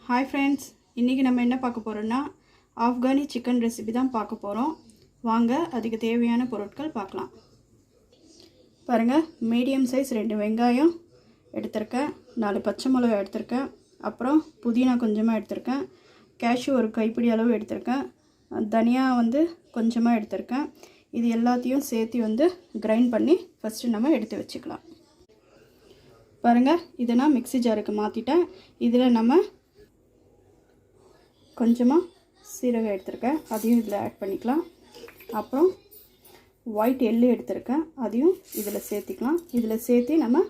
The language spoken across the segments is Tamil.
Hi friends, இன்னைக்கு நம்ம என்ன பார்க்க போறோம்னா ஆப்கானி சிக்கன் ரெசிபி தான் பார்க்க போறோம். வாங்க அதுக்கு தேவையான பொருட்கள் பார்க்கலாம். பாருங்க, மீடியம் சைஸ் 2 வெங்காயம் எடுத்துர்க்கேன், 4 பச்சை மிளகாய் எடுத்துர்க்கேன், அப்புறம் புதினா கொஞ்சமா எடுத்துர்க்கேன், கேஷ்யூ ஒரு கைப்பிடி அளவு எடுத்துர்க்கேன், தனியா வந்து கொஞ்சமா எடுத்துர்க்கேன். இது எல்லாத்தையும் சேர்த்து கிரைண்ட் பண்ணி ஃபர்ஸ்ட் நம்ம எடுத்து வச்சுக்கலாம். பாருங்க, இத நான் மிக்ஸி ஜாருக்கு மாத்திட்டேன். இதுல நம்ம கொஞ்சமா சீரகம் எடுத்துர்க்கேன், அதையும் இதில் ஆட் பண்ணிக்கலாம். அப்புறம் ஒயிட் எள்ளு எடுத்துர்க்கேன், அதையும் இதில் சேர்த்திக்கலாம். இதில் சேர்த்து நம்ம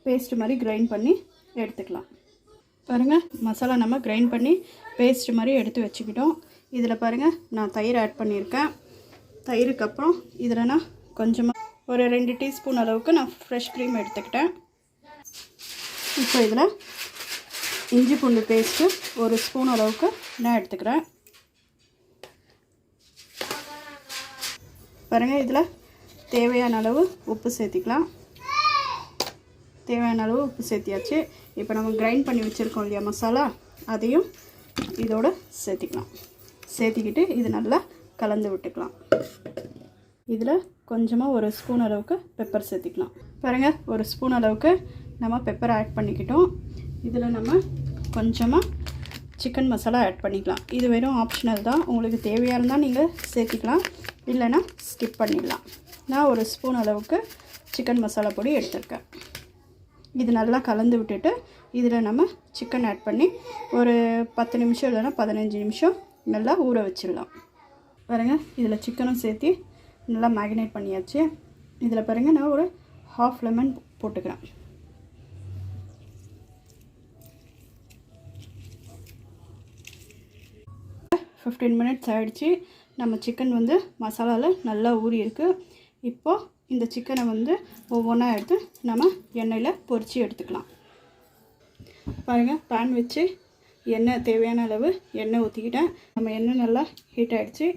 பேஸ்ட் மாதிரி கிரைண்ட் பண்ணி எடுத்துக்கலாம். பாருங்கள், மசாலா நம்ம கிரைண்ட் பண்ணி பேஸ்ட் மாதிரி எடுத்து வச்சுக்கிட்டோம். இதில் பாருங்கள், நான் தயிர் ஆட் பண்ணியிருக்கேன். தயிருக்கு அப்புறம் இதில் நான் கொஞ்சமாக ஒரு 2 டீஸ்பூன் அளவுக்கு நான் ஃப்ரெஷ் க்ரீம் எடுத்துக்கிட்டேன். இப்போ இதில் இஞ்சி பூண்டு பேஸ்ட்டு 1 ஸ்பூன் அளவுக்கு நான் எடுத்துக்கிறேன். பாருங்கள், இதில் தேவையான அளவு உப்பு சேர்த்திக்கலாம். தேவையான அளவு உப்பு சேர்த்தியாச்சு. இப்போ நம்ம கிரைண்ட் பண்ணி வச்சுருக்கோம் இல்லையா மசாலா, அதையும் இதோடு சேர்த்திக்கலாம். சேர்த்திக்கிட்டு இது நல்லா கலந்து விட்டுக்கலாம். இதில் கொஞ்சமாக 1 ஸ்பூன் அளவுக்கு பெப்பர் சேர்த்திக்கலாம். பாருங்கள், 1 ஸ்பூன் அளவுக்கு நம்ம பெப்பர் ஆட் பண்ணிக்கிட்டோம். இதில் நம்ம கொஞ்சமாக சிக்கன் மசாலா ஆட் பண்ணிக்கலாம். இது வெறும் ஆப்ஷனல் தான், உங்களுக்கு தேவையாக இருந்தால் நீங்கள் சேர்த்திக்கலாம், இல்லைன்னா ஸ்கிப் பண்ணிடலாம். நான் 1 ஸ்பூன் அளவுக்கு சிக்கன் மசாலா பொடி எடுத்துருக்கேன். இது நல்லா கலந்து விட்டுட்டு இதில் நம்ம சிக்கன் ஆட் பண்ணி ஒரு 10 நிமிஷம் இல்லைன்னா 15 நிமிஷம் நல்லா ஊற வச்சிடலாம். பாருங்கள், இதில் சிக்கனும் சேர்த்து நல்லா மேரினேட் பண்ணியாச்சு. இதில் பாருங்கள், நான் ஒரு ½ லெமன் போட்டுக்கிறேன். 15 மினிட்ஸ் ஆகிடுச்சு. நம்ம சிக்கன் மசாலாவில் நல்லா ஊறி இருக்குது. இப்போது இந்த சிக்கனை ஒவ்வொன்றா எடுத்து நம்ம எண்ணெயில் பொரித்து எடுத்துக்கலாம். பாருங்கள், பேன் வச்சு எண்ணெய் தேவையான அளவு எண்ணெய் ஊற்றிக்கிட்டேன். நம்ம எண்ணெய் நல்லா ஹீட் ஆகிடுச்சு.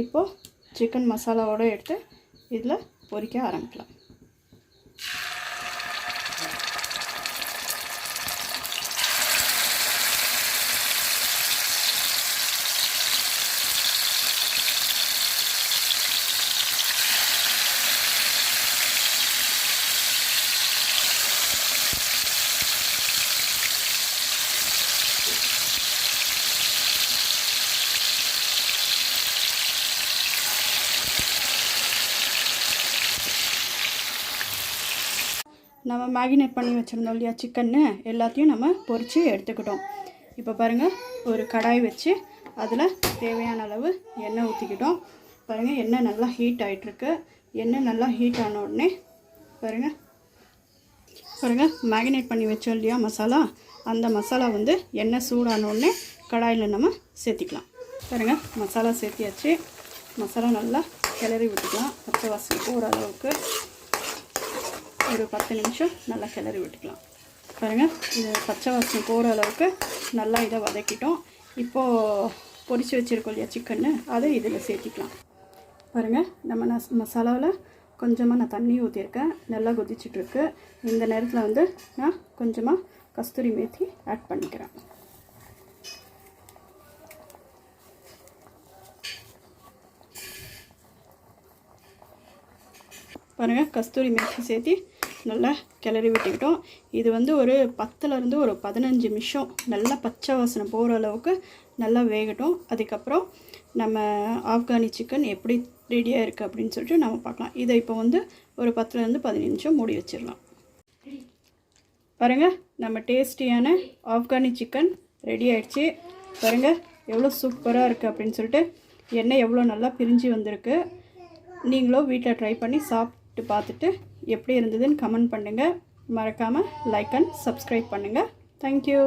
இப்போது சிக்கன் மசாலாவோடு எடுத்து இதில் பொரிக்க ஆரம்பிக்கலாம். நம்ம மேரினேட் பண்ணி வச்சுருந்தோம் இல்லையா சிக்கன்னு, எல்லாத்தையும் நம்ம பொரித்து எடுத்துக்கிட்டோம். இப்போ பாருங்கள், ஒரு கடாய் வச்சு அதில் தேவையான அளவு எண்ணெய் ஊற்றிக்கிட்டோம். பாருங்கள், எண்ணெய் நல்லா ஹீட் ஆகிட்டுருக்கு. எண்ணெய் நல்லா ஹீட் ஆன உடனே பாருங்கள் மேரினேட் பண்ணி வச்சோம் இல்லையா மசாலா, அந்த மசாலா எண்ணெய் சூடான உடனே கடாயில் நம்ம சேர்த்திக்கலாம். பாருங்கள், மசாலா சேர்த்தியாச்சு. மசாலா நல்லா கிளறி விட்டுக்கலாம். பச்சை வாசனை போகிற அளவுக்கு ஒரு 10 நிமிஷம் நல்லா கிளறி விட்டுக்கலாம். பாருங்கள், இது பச்சை வாசனை போகிற அளவுக்கு நல்லா இதை வதக்கிட்டோம். இப்போது பொரித்து வச்சுருக்கோம் இல்லையா சிக்கன்னு, அதை இதில் சேர்த்திக்கலாம். பாருங்கள், நம்ம மசாலாவில் கொஞ்சமாக நான் தண்ணி ஊற்றிருக்கேன், நல்லா கொதிச்சிட்ருக்கு. இந்த நேரத்தில் நான் கொஞ்சமாக கஸ்தூரி மேத்தி ஆட் பண்ணிக்கிறேன். பாருங்கள், கஸ்தூரி மேத்தி சேர்த்து நல்லா கிளறி விட்டுக்கிட்டோம். இது ஒரு 10லேருந்து ஒரு 15 நிமிஷம் நல்லா பச்சை வாசனை போகிற அளவுக்கு நல்லா வேகட்டும். அதுக்கப்புறம் நம்ம ஆப்கானி சிக்கன் எப்படி ரெடியாக இருக்குது அப்படின்னு சொல்லிட்டு நம்ம பார்க்கலாம். இதை இப்போ ஒரு 10லேருந்து 15 நிமிஷம் மூடி வச்சிடலாம். பாருங்கள், நம்ம டேஸ்டியான ஆப்கானி சிக்கன் ரெடி ஆகிடுச்சு. பாருங்கள், எவ்வளோ சூப்பராக இருக்குது அப்படின்னு சொல்லிட்டு எண்ணெய் எவ்வளோ நல்லா பிரிஞ்சு வந்திருக்கு. நீங்களும் வீட்டில் ட்ரை பண்ணி சாப்பிட்டு பார்த்துட்டு எப்படி இருந்ததுன்னு கமெண்ட் பண்ணுங்கள். மறக்காமல் லைக் அண்ட் சப்ஸ்கிரைப் பண்ணுங்கள். தேங்க்யூ.